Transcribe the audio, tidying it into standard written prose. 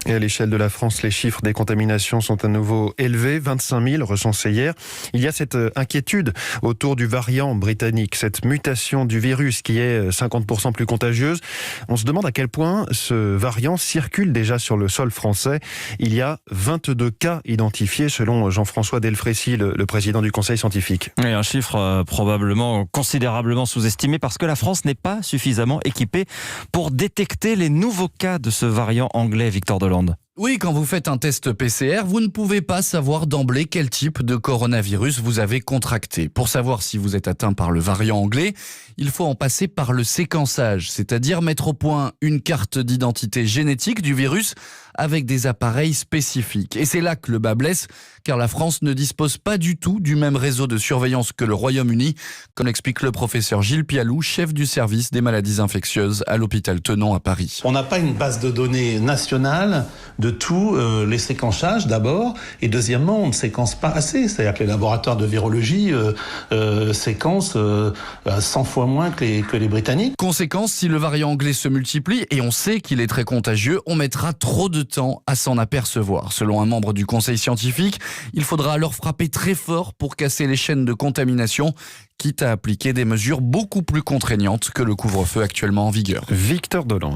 Et à l'échelle de la France, les chiffres des contaminations sont à nouveau élevés, 25 000 recensés hier. Il y a cette inquiétude autour du variant britannique, cette mutation du virus qui est 50% plus contagieuse. On se demande à quel point ce variant circule déjà sur le sol français. Il y a 22 cas identifiés selon Jean-François Delfrécy, le président du Conseil scientifique. Et un chiffre probablement considérablement sous-estimé parce que la France n'est pas suffisamment équipée pour détecter les nouveaux cas de ce variant anglais, Victor Delande. Oui, quand vous faites un test PCR, vous ne pouvez pas savoir d'emblée quel type de coronavirus vous avez contracté. Pour savoir si vous êtes atteint par le variant anglais, il faut en passer par le séquençage, c'est-à-dire mettre au point une carte d'identité génétique du virus avec des appareils spécifiques. Et c'est là que le bas blesse, car la France ne dispose pas du tout du même réseau de surveillance que le Royaume-Uni, comme l'explique le professeur Gilles Pialou, chef du service des maladies infectieuses à l'hôpital Tenon à Paris. On n'a pas une base de données nationale de tous les séquençages d'abord, et deuxièmement, on ne séquence pas assez. C'est-à-dire que les laboratoires de virologie séquencent 100 fois moins que les Britanniques. Conséquence, si le variant anglais se multiplie, et on sait qu'il est très contagieux, on mettra trop de temps à s'en apercevoir. Selon un membre du conseil scientifique, il faudra alors frapper très fort pour casser les chaînes de contamination, quitte à appliquer des mesures beaucoup plus contraignantes que le couvre-feu actuellement en vigueur. Victor Delande.